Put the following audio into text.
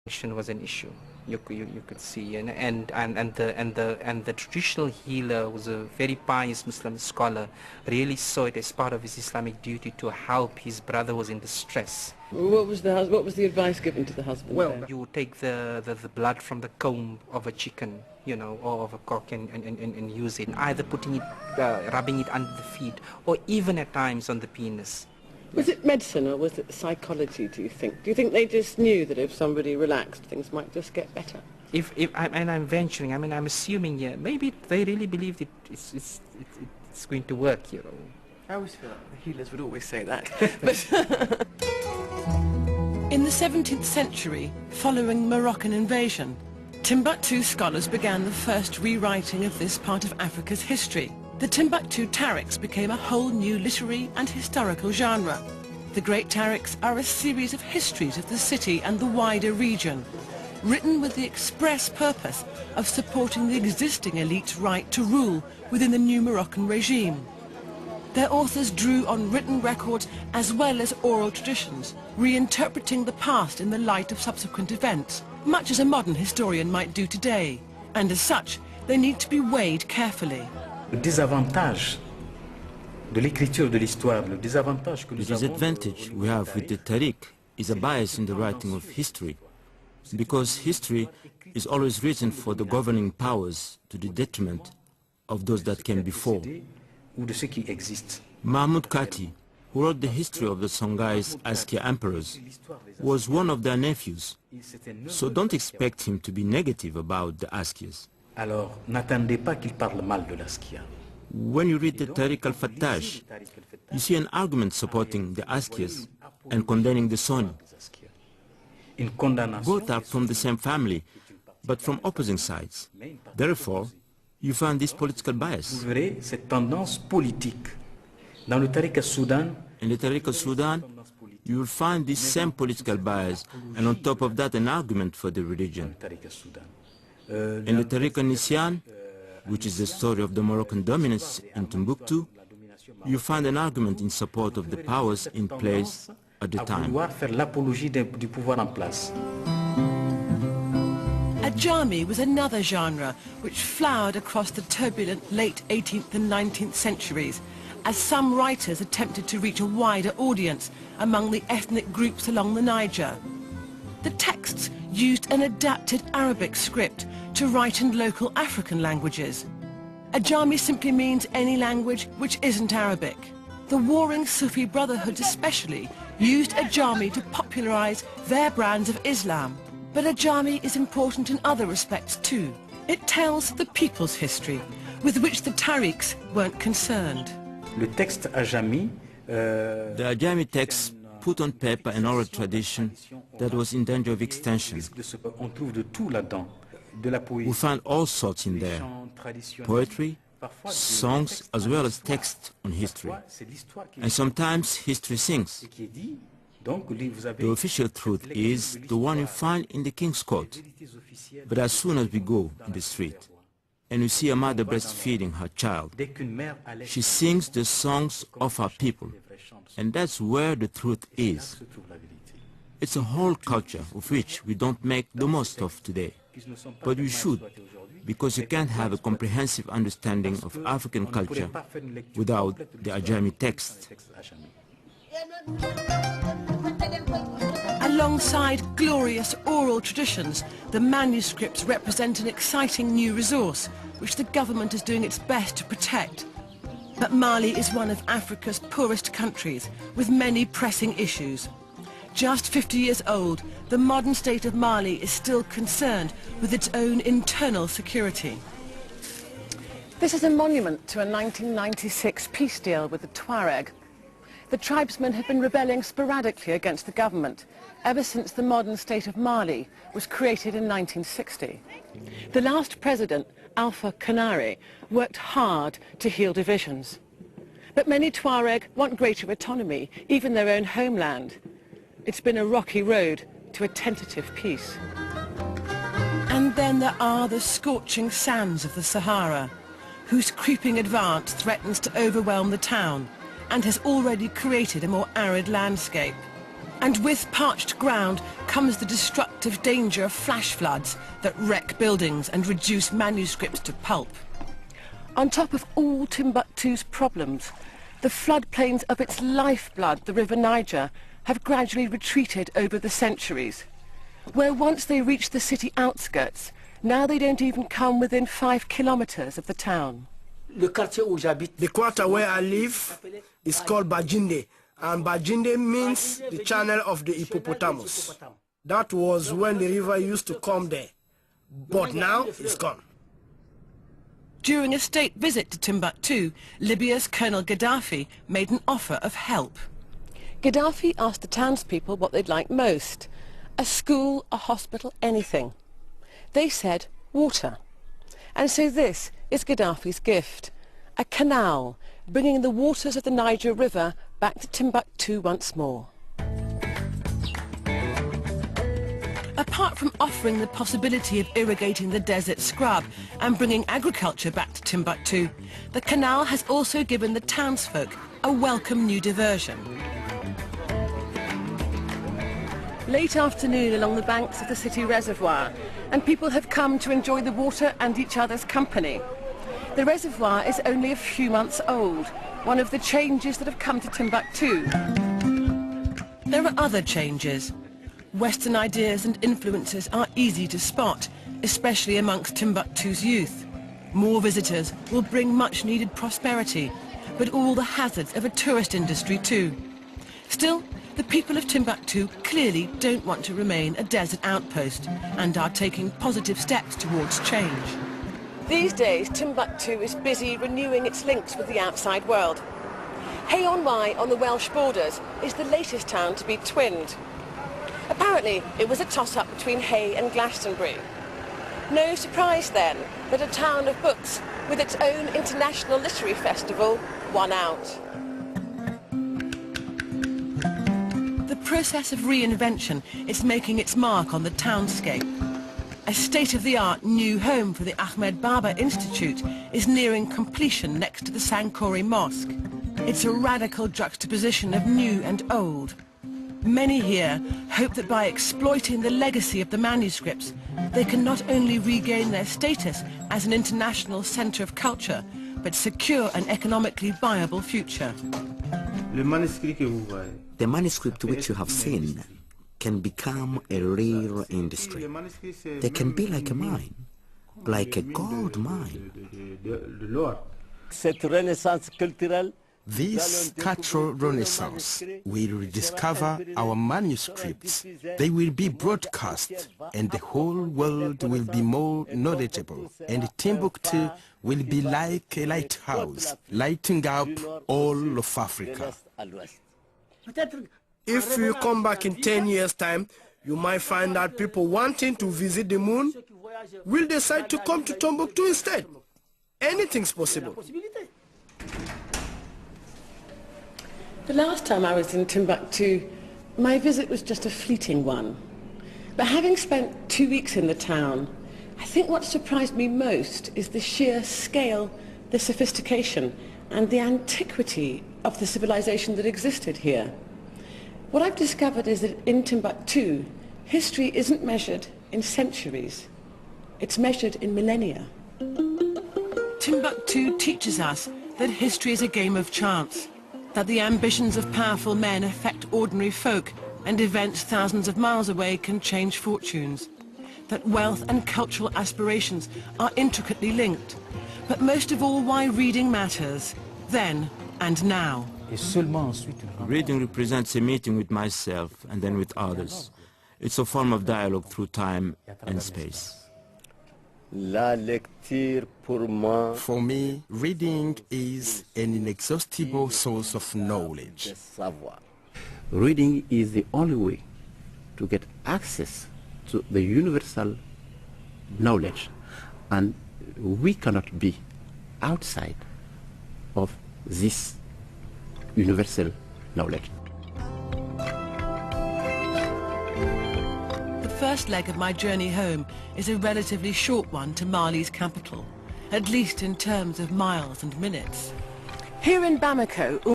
Was an issue. You could see, and the traditional healer was a very pious Muslim scholar, really saw it as part of his Islamic duty to help his brother who was in distress. What was the advice given to the husband? Well, then? you take the blood from the comb of a chicken, you know, or of a cock, and use it, either putting it, rubbing it under the feet, or even at times on the penis. Was it medicine or was it psychology, do you think? Do you think they just knew that if somebody relaxed, things might just get better? I'm venturing, I'm assuming, yeah, maybe they really believed it's going to work, you know. I always feel like the healers would always say that. In the 17th century, following Moroccan invasion, Timbuktu scholars began the first rewriting of this part of Africa's history. The Timbuktu tarikhs became a whole new literary and historical genre. The Great Tarikhs are a series of histories of the city and the wider region, written with the express purpose of supporting the existing elite's right to rule within the new Moroccan regime. Their authors drew on written records as well as oral traditions, reinterpreting the past in the light of subsequent events, much as a modern historian might do today, and as such, they need to be weighed carefully. Le disadvantage we have with the Tariq is a bias in the writing of history, because history is always written for the governing powers to the detriment of those that came before. Mahmud Kati, who wrote the history of the Songhai's Askia emperors, was one of their nephews, so don't expect him to be negative about the Askias. Alors, n'attendez pas qu'il parle mal de l'Askia. When you read the Tariq al-Fattash, you see an argument supporting the Askias and condemning the Sunni. Both are from the same family, but from opposing sides. Therefore, you find this political bias. Vous verrez cette tendance politique. Dans le Tariq al-Soudan, in the Tariq al-Sudan, you will find this same political bias, and on top of that, an argument for the religion. In the Tariq al-Nisyan, which is the story of the Moroccan dominance in Timbuktu, you find an argument in support of the powers in place at the time. Ajami was another genre which flowered across the turbulent late 18th and 19th centuries, as some writers attempted to reach a wider audience among the ethnic groups along the Niger. The texts used an adapted Arabic script to write in local African languages. Ajami simply means any language which isn't Arabic. The warring Sufi brotherhoods especially used Ajami to popularize their brands of Islam. But Ajami is important in other respects too. It tells the people's history, with which the Tariqs weren't concerned. Le texte Ajami, the Ajami text put on paper an oral tradition that was in danger of extension. We find all sorts in there, poetry, songs, as well as texts on history. And sometimes history sings. The official truth is the one you find in the King's Court. But as soon as we go in the street and we see a mother breastfeeding her child, she sings the songs of her people. And that's where the truth is. It's a whole culture of which we don't make the most of today. But we should, because you can't have a comprehensive understanding of African culture without the Ajami text. Alongside glorious oral traditions, the manuscripts represent an exciting new resource, which the government is doing its best to protect. But Mali is one of Africa's poorest countries, with many pressing issues. Just 50 years old, the modern state of Mali is still concerned with its own internal security. This is a monument to a 1996 peace deal with the Tuareg. The tribesmen have been rebelling sporadically against the government ever since the modern state of Mali was created in 1960. The last president, Alpha Conakry, worked hard to heal divisions. But many Tuareg want greater autonomy, even their own homeland. It's been a rocky road to a tentative peace. And then there are the scorching sands of the Sahara, whose creeping advance threatens to overwhelm the town and has already created a more arid landscape. And with parched ground comes the destructive danger of flash floods that wreck buildings and reduce manuscripts to pulp. On top of all Timbuktu's problems, the floodplains of its lifeblood, the River Niger, have gradually retreated over the centuries. Where once they reached the city outskirts, now they don't even come within 5 kilometers of the town. The quarter where I live is called Bajinde, and Bajinde means the channel of the hippopotamus. That was when the river used to come there, but now it's gone. During a state visit to Timbuktu, Libya's Colonel Gaddafi made an offer of help. Gaddafi asked the townspeople what they'd like most. A school, a hospital, anything. They said water. And so this is Gaddafi's gift. A canal, bringing the waters of the Niger River back to Timbuktu once more. Apart from offering the possibility of irrigating the desert scrub and bringing agriculture back to Timbuktu, the canal has also given the townsfolk a welcome new diversion. Late afternoon along the banks of the city reservoir, and people have come to enjoy the water and each other's company. The reservoir is only a few months old, one of the changes that have come to Timbuktu. There are other changes. Western ideas and influences are easy to spot, especially amongst Timbuktu's youth. More visitors will bring much-needed prosperity, but all the hazards of a tourist industry too. Still, the people of Timbuktu clearly don't want to remain a desert outpost and are taking positive steps towards change. These days, Timbuktu is busy renewing its links with the outside world. Hay-on-Wye on the Welsh borders is the latest town to be twinned. Apparently, it was a toss-up between Hay and Glastonbury. No surprise then that a town of books with its own international literary festival won out. The process of reinvention is making its mark on the townscape. A state-of-the-art new home for the Ahmed Baba Institute is nearing completion next to the Sankore Mosque. It's a radical juxtaposition of new and old. Many here hope that by exploiting the legacy of the manuscripts, they can not only regain their status as an international centre of culture, but secure an economically viable future. The manuscript which you have seen can become a real industry. They can be like a mine, like a gold mine. This cultural renaissance will rediscover our manuscripts. They will be broadcast and the whole world will be more knowledgeable, and Timbuktu will be like a lighthouse, lighting up all of Africa. If you come back in 10 years' time, you might find that people wanting to visit the moon will decide to come to Timbuktu instead. Anything's possible. The last time I was in Timbuktu, my visit was just a fleeting one. But having spent 2 weeks in the town, I think what surprised me most is the sheer scale, the sophistication, and the antiquity of the civilization that existed here. What I've discovered is that in Timbuktu, history isn't measured in centuries. It's measured in millennia. Timbuktu teaches us that history is a game of chance, that the ambitions of powerful men affect ordinary folk, and events thousands of miles away can change fortunes, that wealth and cultural aspirations are intricately linked, but most of all why reading matters, then and now. Reading represents a meeting with myself and then with others. It's a form of dialogue through time and space. For me, reading is an inexhaustible source of knowledge. Reading is the only way to get access to the universal knowledge, and we cannot be outside of this universal knowledge. The first leg of my journey home is a relatively short one to Mali's capital, at least in terms of miles and minutes. Here in Bamako,